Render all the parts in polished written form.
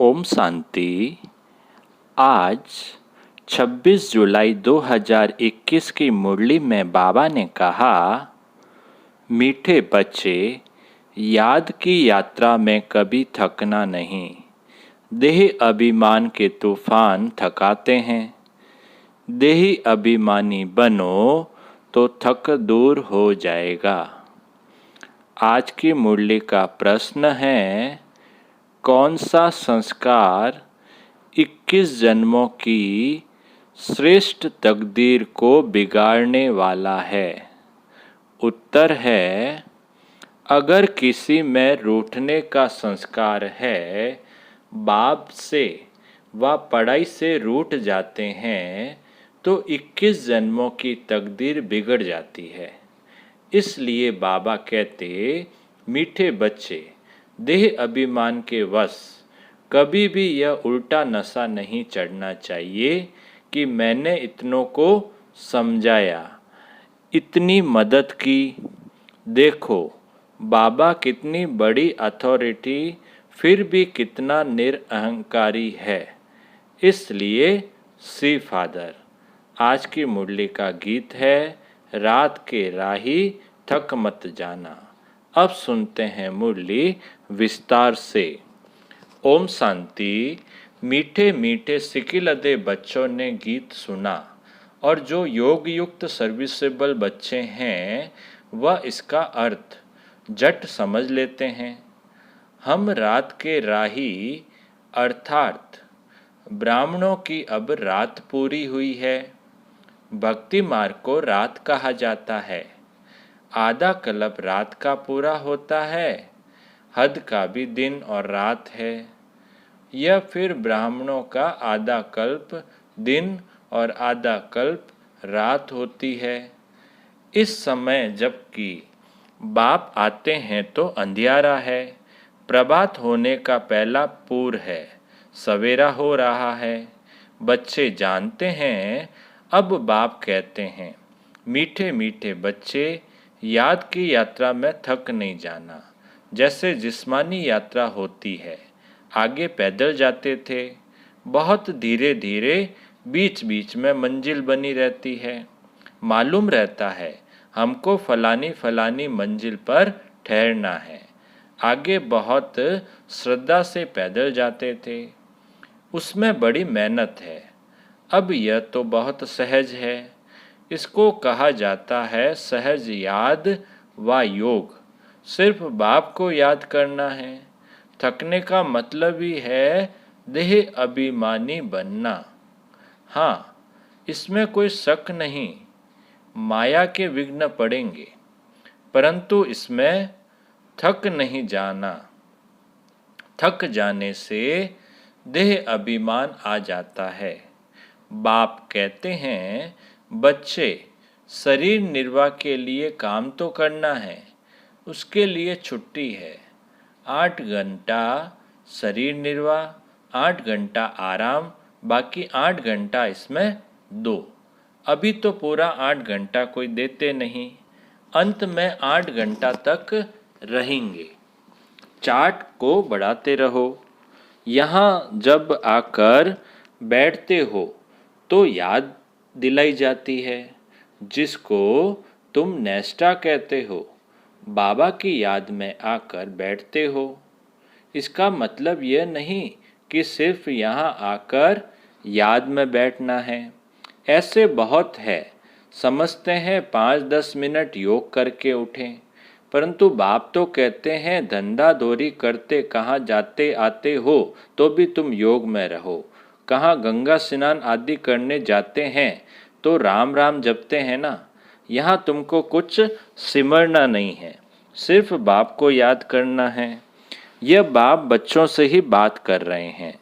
ओम शांति। आज 26 जुलाई 2021 की मुरली में बाबा ने कहा, मीठे बच्चे, याद की यात्रा में कभी थकना नहीं। देह अभिमान के तूफान थकाते हैं। देही अभिमानी बनो तो थक दूर हो जाएगा। आज की मुरली का प्रश्न है, कौन सा संस्कार 21 जन्मों की श्रेष्ठ तकदीर को बिगाड़ने वाला है? उत्तर है, अगर किसी में रूठने का संस्कार है, बाप से व पढ़ाई से रूठ जाते हैं, तो 21 जन्मों की तकदीर बिगड़ जाती है। इसलिए बाबा कहते, मीठे बच्चे, देह अभिमान के वश कभी भी यह उल्टा नशा नहीं चढ़ना चाहिए कि मैंने इतनों को समझाया, इतनी मदद की। देखो बाबा कितनी बड़ी अथॉरिटी, फिर भी कितना निरअहंकारी है। इसलिए सी फादर। आज की मुरली का गीत है, रात के राही थक मत जाना। अब सुनते हैं मुरली विस्तार से। ओम शांति। मीठे मीठे सिकिलदे बच्चों ने गीत सुना और जो योग युक्त सर्विसेबल बच्चे हैं वह इसका अर्थ झट समझ लेते हैं। हम रात के राही अर्थात ब्राह्मणों की अब रात पूरी हुई है। भक्ति मार्ग को रात कहा जाता है। आधा कल्प रात का पूरा होता है, हद का भी दिन और रात है। यह फिर ब्राह्मणों का आधा कल्प दिन और आधा कल्प रात होती है। इस समय जबकि बाप आते हैं तो अंधियारा है, प्रभात होने का पहला पूर है, सवेरा हो रहा है। बच्चे जानते हैं। अब बाप कहते हैं, मीठे मीठे बच्चे, याद की यात्रा में थक नहीं जाना। जैसे जिस्मानी यात्रा होती है, आगे पैदल जाते थे, बहुत धीरे धीरे, बीच बीच में मंजिल बनी रहती है। मालूम रहता है हमको फलानी फलानी मंजिल पर ठहरना है। आगे बहुत श्रद्धा से पैदल जाते थे, उसमें बड़ी मेहनत है। अब यह तो बहुत सहज है। इसको कहा जाता है सहज याद व योग। सिर्फ बाप को याद करना है। थकने का मतलब ही है देह अभिमानी बनना। हाँ, इसमें कोई शक नहीं, माया के विघ्न पड़ेंगे, परंतु इसमें थक नहीं जाना। थक जाने से देह अभिमान आ जाता है। बाप कहते हैं, बच्चे, शरीर निर्वाह के लिए काम तो करना है, उसके लिए छुट्टी है। 8 घंटा शरीर निर्वाह, 8 घंटा आराम, बाकी 8 घंटा इसमें दो। अभी तो पूरा 8 घंटा कोई देते नहीं, अंत में 8 घंटा तक रहेंगे। चार्ट को बढ़ाते रहो। यहाँ जब आकर बैठते हो तो याद दिलाई जाती है, जिसको तुम नेस्टा कहते हो। बाबा की याद में आकर बैठते हो। इसका मतलब यह नहीं कि सिर्फ यहाँ आकर याद में बैठना है। ऐसे बहुत है, समझते हैं 5-10 मिनट योग करके उठें, परंतु बाप तो कहते हैं धंधा दोरी करते कहाँ जाते आते हो तो भी तुम योग में रहो। कहाँ गंगा स्नान आदि करने जाते हैं तो राम राम जपते हैं ना। यहाँ तुमको कुछ सिमरना नहीं है, सिर्फ बाप को याद करना है। यह बाप बच्चों से ही बात कर रहे हैं।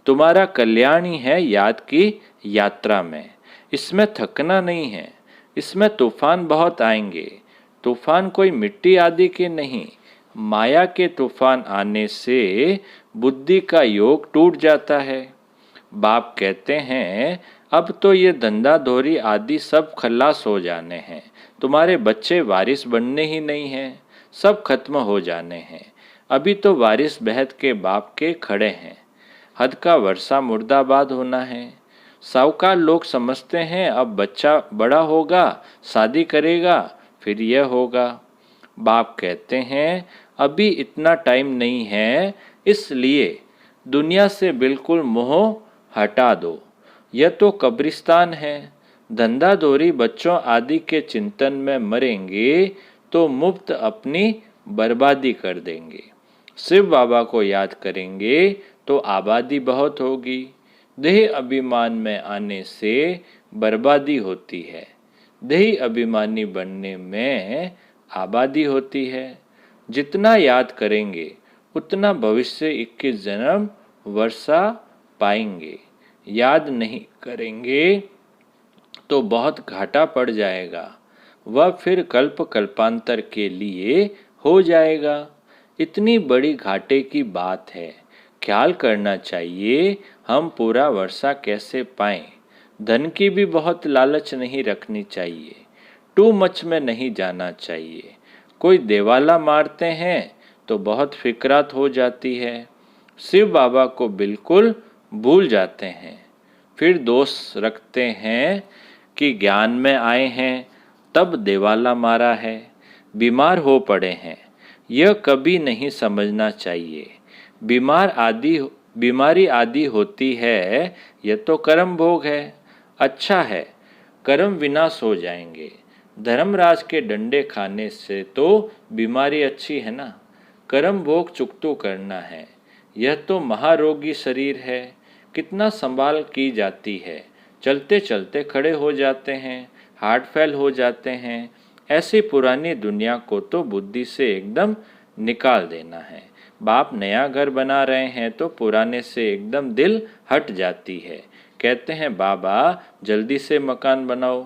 तुम्हारा कल्याण ही है याद की यात्रा में। इसमें थकना नहीं है। इसमें तूफान बहुत आएंगे। तूफान कोई मिट्टी आदि के नहीं, माया के तूफान आने से बुद्धि का योग टूट जाता है। बाप कहते हैं, अब तो ये धंधा धोरी आदि सब खल्लास हो जाने हैं। तुम्हारे बच्चे वारिस बनने ही नहीं हैं, सब खत्म हो जाने हैं। अभी तो वारिस बेहद के बाप के खड़े हैं। हद का वर्षा मुर्दाबाद होना है। साहूकार लोग समझते हैं अब बच्चा बड़ा होगा, शादी करेगा, फिर यह होगा। बाप कहते हैं अभी इतना टाइम नहीं है, इसलिए दुनिया से बिल्कुल मोह हटा दो। यह तो कब्रिस्तान है। धंधा दोरी बच्चों आदि के चिंतन में मरेंगे तो मुफ्त अपनी बर्बादी कर देंगे। शिव बाबा को याद करेंगे तो आबादी बहुत होगी। देह अभिमान में आने से बर्बादी होती है, देह अभिमानी बनने में आबादी होती है। जितना याद करेंगे उतना भविष्य 21 जन्म वर्षा पाएंगे। याद नहीं करेंगे तो बहुत घाटा पड़ जाएगा, वह फिर कल्प कल्पांतर के लिए हो जाएगा। इतनी बड़ी घाटे की बात है, ख्याल करना चाहिए हम पूरा वर्षा कैसे पाएं। धन की भी बहुत लालच नहीं रखनी चाहिए, टू मच में नहीं जाना चाहिए। कोई देवाला मारते हैं तो बहुत फिक्रात हो जाती है, शिव बाबा को बिल्कुल भूल जाते हैं। फिर दोष रखते हैं कि ज्ञान में आए हैं तब देवाला मारा है, बीमार हो पड़े हैं। यह कभी नहीं समझना चाहिए। बीमारी आदि होती है, यह तो कर्म भोग है। अच्छा है, कर्म विनाश हो जाएंगे। धर्मराज के डंडे खाने से तो बीमारी अच्छी है ना। कर्म भोग चुकतो करना है। यह तो महारोगी शरीर है, कितना संभाल की जाती है। चलते चलते खड़े हो जाते हैं, हार्ट फेल हो जाते हैं। ऐसी पुरानी दुनिया को तो बुद्धि से एकदम निकाल देना है। बाप नया घर बना रहे हैं तो पुराने से एकदम दिल हट जाती है। कहते हैं बाबा जल्दी से मकान बनाओ,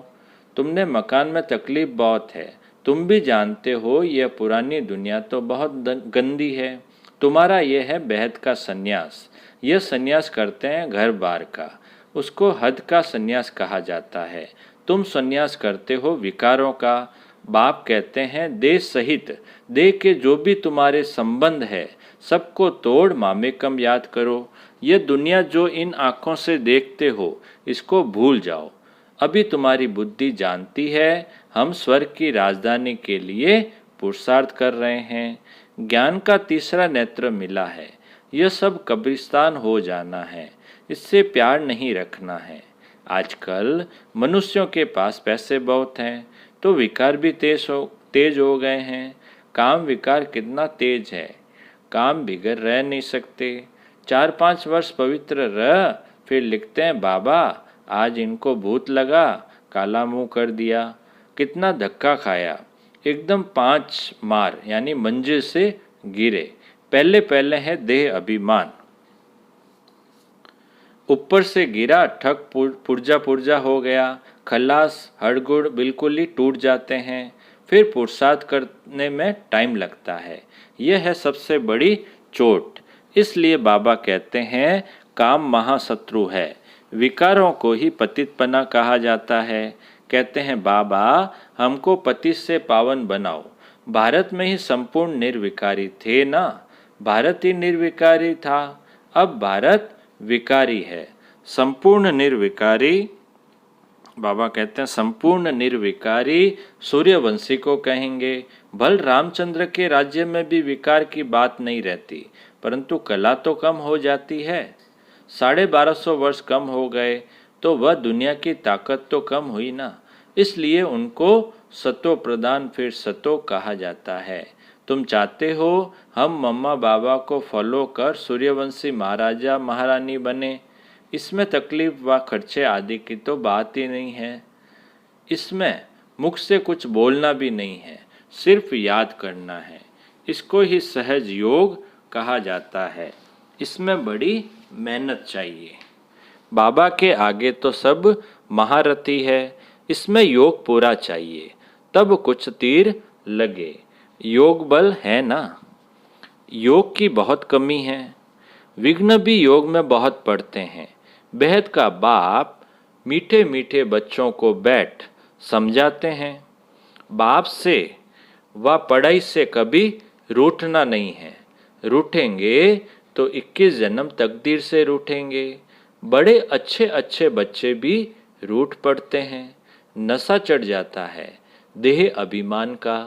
तुमने मकान में तकलीफ बहुत है। तुम भी जानते हो यह पुरानी दुनिया तो बहुत गंदी है। तुम्हारा यह है बेहद का सन्यास। यह सन्यास करते हैं घर बार का, उसको हद का सन्यास कहा जाता है। तुम सन्यास करते हो विकारों का। बाप कहते हैं देह सहित देह के जो भी तुम्हारे संबंध है सबको तोड़ मामेकम याद करो। यह दुनिया जो इन आँखों से देखते हो इसको भूल जाओ। अभी तुम्हारी बुद्धि जानती है हम स्वर्ग की राजधानी के लिए पुरुषार्थ कर रहे हैं। ज्ञान का तीसरा नेत्र मिला है। यह सब कब्रिस्तान हो जाना है, इससे प्यार नहीं रखना है। आजकल मनुष्यों के पास पैसे बहुत हैं तो विकार भी तेज हो गए हैं। काम विकार कितना तेज है, काम बिगड़ रह नहीं सकते। 4-5 वर्ष पवित्र रह, फिर लिखते हैं बाबा आज इनको भूत लगा, काला मुंह कर दिया। कितना धक्का खाया, एकदम 5 मार यानी मंजिल से गिरे। पहले पहले है देह अभिमान, ऊपर से गिरा, ठग पुर्जा पुर्जा हो गया। खलास हड़गुड़ बिल्कुल ही टूट जाते हैं। फिर पुरुषार्थ करने में टाइम लगता है। यह है सबसे बड़ी चोट। इसलिए बाबा कहते हैं काम महाशत्रु है। विकारों को ही पतितपना कहा जाता है। कहते हैं बाबा हमको पतित से पावन बनाओ। भारत में ही संपूर्ण निर्विकारी थे ना, भारत ही निर्विकारी था, अब भारत विकारी है। संपूर्ण निर्विकारी, बाबा कहते हैं संपूर्ण निर्विकारी सूर्यवंशी को कहेंगे। भल रामचंद्र के राज्य में भी विकार की बात नहीं रहती, परंतु कला तो कम हो जाती है। 1250 वर्ष कम हो गए तो वह दुनिया की ताकत तो कम हुई ना। इसलिए उनको सतो प्रदान फिर सतो कहा जाता है। तुम चाहते हो हम मम्मा बाबा को फॉलो कर सूर्यवंशी महाराजा महारानी बने। इसमें तकलीफ व खर्चे आदि की तो बात ही नहीं है। इसमें मुख से कुछ बोलना भी नहीं है, सिर्फ याद करना है। इसको ही सहज योग कहा जाता है। इसमें बड़ी मेहनत चाहिए। बाबा के आगे तो सब महारथी है, इसमें योग पूरा चाहिए तब कुछ तीर लगे। योग बल है ना, योग की बहुत कमी है। विघ्न भी योग में बहुत पड़ते हैं। बेहद का बाप मीठे मीठे बच्चों को बैठ समझाते हैं। बाप से व पढ़ाई से कभी रूठना नहीं है। रूठेंगे तो 21 जन्म तकदीर से रूठेंगे। बड़े अच्छे अच्छे बच्चे भी रूठ पड़ते हैं। नशा चढ़ जाता है देह अभिमान का।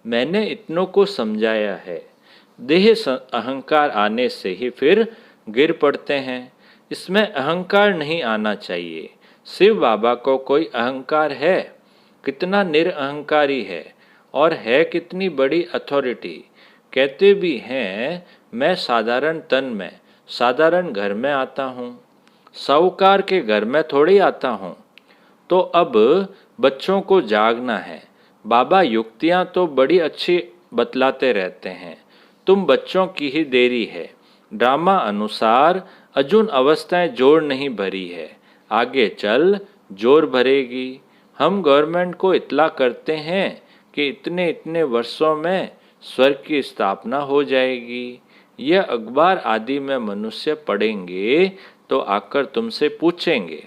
मैंने इतनों को समझाया है। देह अहंकार आने से ही फिर गिर पड़ते हैं। इसमें अहंकार नहीं आना चाहिए। शिव बाबा को कोई अहंकार है? कितना निरअहंकारी है, और है कितनी बड़ी अथॉरिटी। कहते भी हैं मैं साधारण तन में साधारण घर में आता हूँ, साहूकार के घर में थोड़ी आता हूँ। तो अब बच्चों को जागना है। बाबा युक्तियाँ तो बड़ी अच्छी बतलाते रहते हैं, तुम बच्चों की ही देरी है। ड्रामा अनुसार अजुन अवस्थाएं जोर नहीं भरी है, आगे चल जोर भरेगी। हम गवर्नमेंट को इतला करते हैं कि इतने इतने वर्षों में स्वर्ग की स्थापना हो जाएगी। यह अखबार आदि में मनुष्य पढ़ेंगे तो आकर तुमसे पूछेंगे,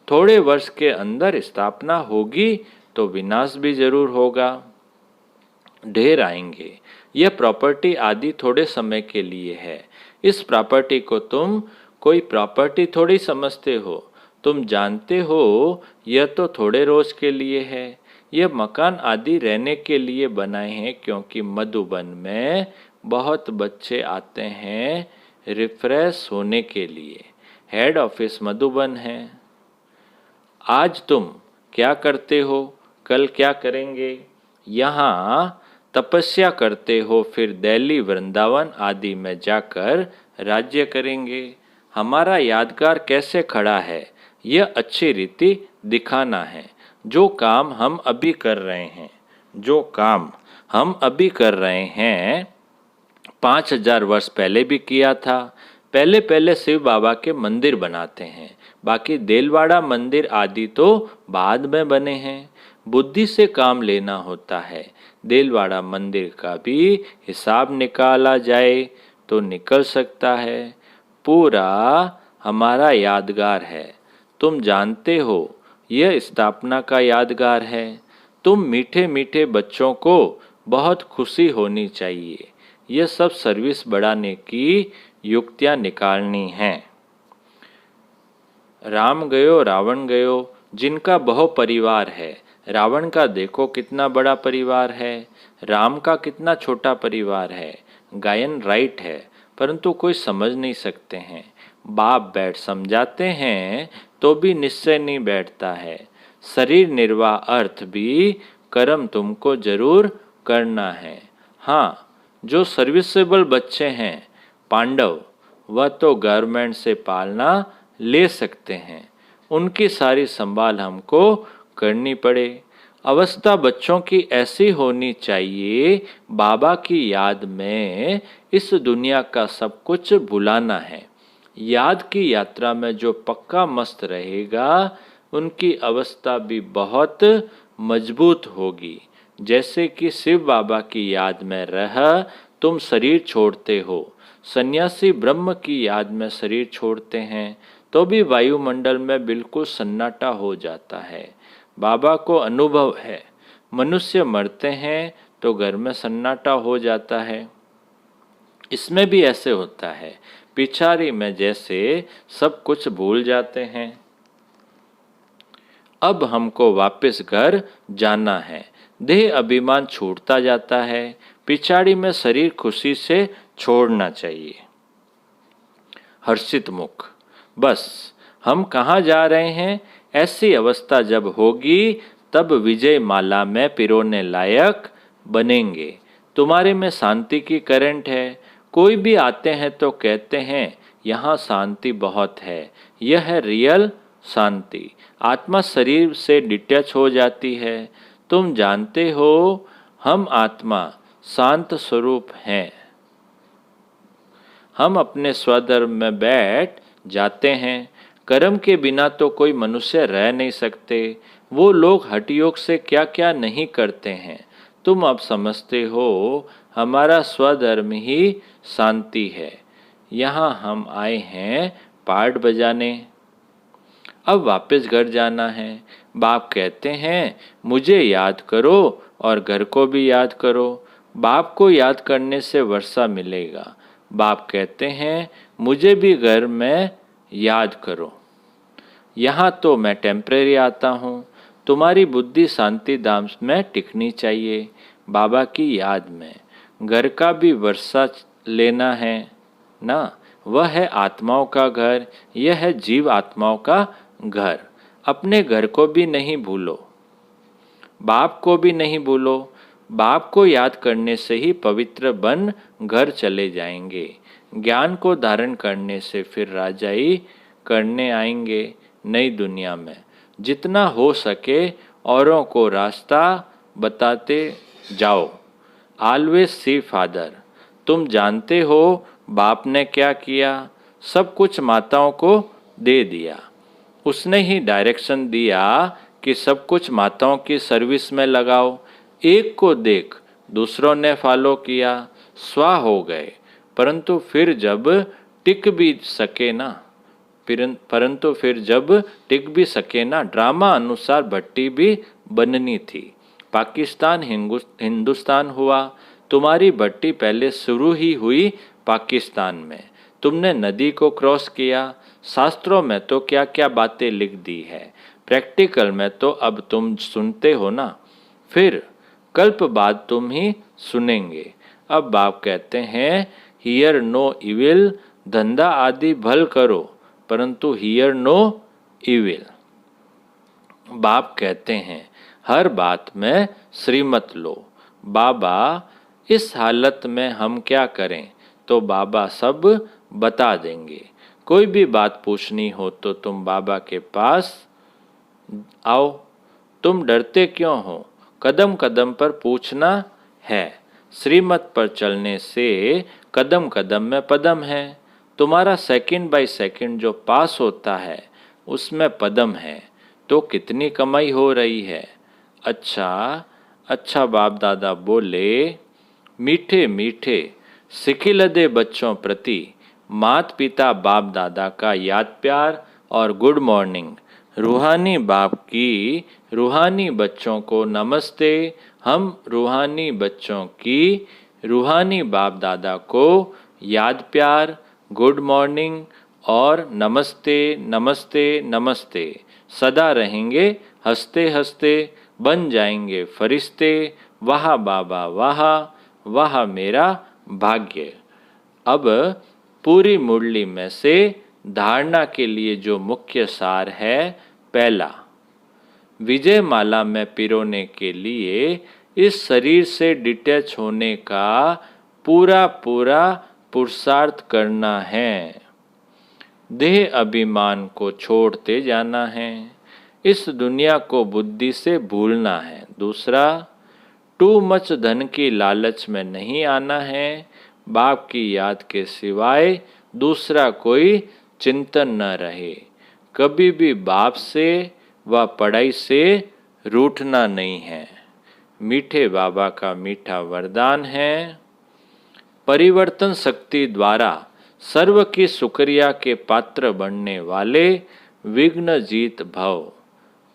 थोड़े वर्ष के अंदर स्थापना होगी तो विनाश भी जरूर होगा। ढेर आएंगे। यह प्रॉपर्टी आदि थोड़े समय के लिए है। इस प्रॉपर्टी को तुम कोई प्रॉपर्टी थोड़ी समझते हो। तुम जानते हो यह तो थोड़े रोज के लिए है। यह मकान आदि रहने के लिए बनाए हैं, क्योंकि मधुबन में बहुत बच्चे आते हैं रिफ्रेश होने के लिए। हेड ऑफिस मधुबन है। आज तुम क्या करते हो, कल क्या करेंगे? यहाँ तपस्या करते हो, फिर दिल्ली वृंदावन आदि में जाकर राज्य करेंगे। हमारा यादगार कैसे खड़ा है, यह अच्छी रीति दिखाना है। जो काम हम अभी कर रहे हैं, जो काम हम अभी कर रहे हैं 5000 वर्ष पहले भी किया था। पहले पहले शिव बाबा के मंदिर बनाते हैं, बाकी देलवाड़ा मंदिर आदि तो बाद में बने हैं। बुद्धि से काम लेना होता है। देलवाड़ा मंदिर का भी हिसाब निकाला जाए तो निकल सकता है। पूरा हमारा यादगार है। तुम जानते हो यह स्थापना का यादगार है। तुम मीठे मीठे बच्चों को बहुत खुशी होनी चाहिए। यह सब सर्विस बढ़ाने की युक्तियां निकालनी हैं। राम गयो रावण गयो, जिनका बहु परिवार है। रावण का देखो कितना बड़ा परिवार है, राम का कितना छोटा परिवार है। गायन राइट है, परंतु कोई समझ नहीं सकते हैं। बाप बैठ समझाते हैं तो भी निश्चय नहीं बैठता है। शरीर निर्वाह अर्थ भी कर्म तुमको जरूर करना है। हाँ, जो सर्विसेबल बच्चे हैं पांडव, वह तो गवर्नमेंट से पालना ले सकते हैं। उनकी सारी संभाल हमको करनी पड़े। अवस्था बच्चों की ऐसी होनी चाहिए, बाबा की याद में इस दुनिया का सब कुछ भुलाना है। याद की यात्रा में जो पक्का मस्त रहेगा, उनकी अवस्था भी बहुत मजबूत होगी। जैसे कि शिव बाबा की याद में रह तुम शरीर छोड़ते हो। सन्यासी ब्रह्म की याद में शरीर छोड़ते हैं तो भी वायुमंडल में बिल्कुल सन्नाटा हो जाता है। बाबा को अनुभव है, मनुष्य मरते हैं तो घर में सन्नाटा हो जाता है। इसमें भी ऐसे होता है। पिछाड़ी में जैसे सब कुछ भूल जाते हैं। अब हमको वापस घर जाना है। देह अभिमान छूटता जाता है। पिछाड़ी में शरीर खुशी से छोड़ना चाहिए। हर्षित मुख, बस हम कहाँ जा रहे हैं? ऐसी अवस्था जब होगी तब विजय माला में पिरोने लायक बनेंगे। तुम्हारे में शांति की करंट है। कोई भी आते हैं तो कहते हैं यहाँ शांति बहुत है। यह है रियल शांति। आत्मा शरीर से डिटैच हो जाती है। तुम जानते हो हम आत्मा शांत स्वरूप हैं। हम अपने स्वधर्म में बैठ जाते हैं। कर्म के बिना तो कोई मनुष्य रह नहीं सकते। वो लोग हठयोग से क्या क्या नहीं करते हैं। तुम अब समझते हो हमारा स्वधर्म ही शांति है। यहाँ हम आए हैं पार्ट बजाने। अब वापस घर जाना है। बाप कहते हैं मुझे याद करो और घर को भी याद करो। बाप को याद करने से वर्षा मिलेगा। बाप कहते हैं मुझे भी घर में याद करो। यहाँ तो मैं टेम्परेरी आता हूँ, तुम्हारी बुद्धि शांति धाम में टिकनी चाहिए, बाबा की याद में। घर का भी वर्षा लेना है ना, वह है आत्माओं का घर, यह है जीव आत्माओं का घर। अपने घर को भी नहीं भूलो, बाप को भी नहीं भूलो। बाप को याद करने से ही पवित्र बन घर चले जाएंगे। ज्ञान को धारण करने से फिर राजाई करने आएंगे नई दुनिया में। जितना हो सके औरों को रास्ता बताते जाओ। Always see father. तुम जानते हो बाप ने क्या किया, सब कुछ माताओं को दे दिया। उसने ही डायरेक्शन दिया कि सब कुछ माताओं की सर्विस में लगाओ। एक को देख दूसरों ने फॉलो किया, स्वाह हो गए। परंतु फिर जब टिक भी सके ना ड्रामा अनुसार भट्टी भी बननी थी। पाकिस्तान हिंदुस्तान हुआ। तुम्हारी भट्टी पहले शुरू ही हुई पाकिस्तान में। तुमने नदी को क्रॉस किया। शास्त्रों में तो क्या क्या बातें लिख दी है, प्रैक्टिकल में तो अब तुम सुनते हो ना, फिर कल्प बाद तुम ही सुनेंगे। अब बाप कहते हैं हियर नो इविल, धंधा आदि भल करो परंतु हियर नो इविल। बाप कहते हैं हर बात में श्रीमत लो। बाबा इस हालत में हम क्या करें, तो बाबा सब बता देंगे। कोई भी बात पूछनी हो तो तुम बाबा के पास आओ। तुम डरते क्यों हो, कदम कदम पर पूछना है। श्रीमत पर चलने से कदम कदम में पदम है। तुम्हारा सेकंड बाय सेकंड जो पास होता है उसमें पदम है, तो कितनी कमाई हो रही है। अच्छा अच्छा बाप दादा बोले, मीठे मीठे सिखिलदे बच्चों प्रति मात पिता बाप दादा का याद प्यार और गुड मॉर्निंग। रूहानी बाप की रूहानी बच्चों को नमस्ते। हम रूहानी बच्चों की रूहानी बाप दादा को याद प्यार, गुड मॉर्निंग और नमस्ते नमस्ते नमस्ते सदा रहेंगे हंसते हंसते। बन जाएंगे फरिश्ते। वाह बाबा वाह, वाह मेरा भाग्य। अब पूरी मुरली में से धारणा के लिए जो मुख्य सार है, पहला, विजय माला में पिरोने के लिए इस शरीर से डिटैच होने का पूरा पूरा पुरुषार्थ करना है। देह अभिमान को छोड़ते जाना है। इस दुनिया को बुद्धि से भूलना है। दूसरा, टू मच धन की लालच में नहीं आना है। बाप की याद के सिवाय दूसरा कोई चिंतन न रहे। कभी भी बाप से व पढ़ाई से रूठना नहीं है। मीठे बाबा का मीठा वरदान है, परिवर्तन शक्ति द्वारा सर्व की शुक्रिया के पात्र बनने वाले विघ्न जीत भव।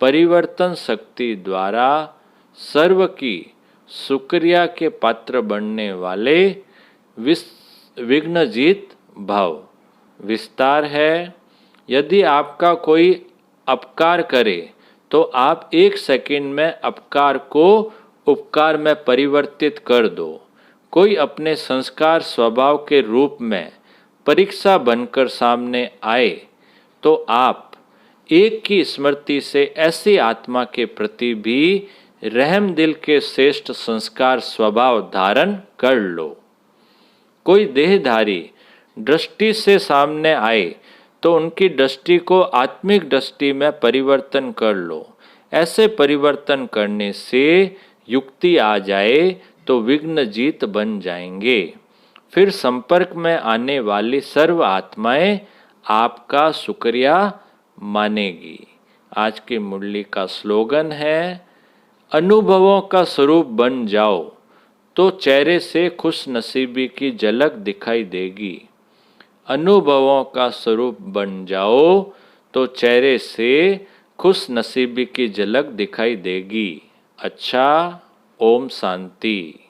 परिवर्तन शक्ति द्वारा सर्व की शुक्रिया के पात्र बनने वाले विघ्न जीत भव। विस्तार है, यदि आपका कोई अपकार करे तो आप 1 सेकंड में अपकार को उपकार में परिवर्तित कर दो। कोई अपने संस्कार स्वभाव के रूप में परीक्षा बनकर सामने आए तो आप एक की स्मृति से ऐसी आत्मा के प्रति भी रहम दिल के श्रेष्ठ संस्कार स्वभाव धारण कर लो। कोई देहधारी दृष्टि से सामने आए तो उनकी दृष्टि को आत्मिक दृष्टि में परिवर्तन कर लो। ऐसे परिवर्तन करने से युक्ति आ जाए तो विघ्न जीत बन जाएंगे। फिर संपर्क में आने वाली सर्व आत्माएं आपका शुक्रिया मानेगी। आज की मुरली का स्लोगन है, अनुभवों का स्वरूप बन जाओ तो चेहरे से खुश नसीबी की झलक दिखाई देगी। अनुभवों का स्वरूप बन जाओ तो चेहरे से खुश नसीबी की झलक दिखाई देगी। अच्छा, ओम शांति।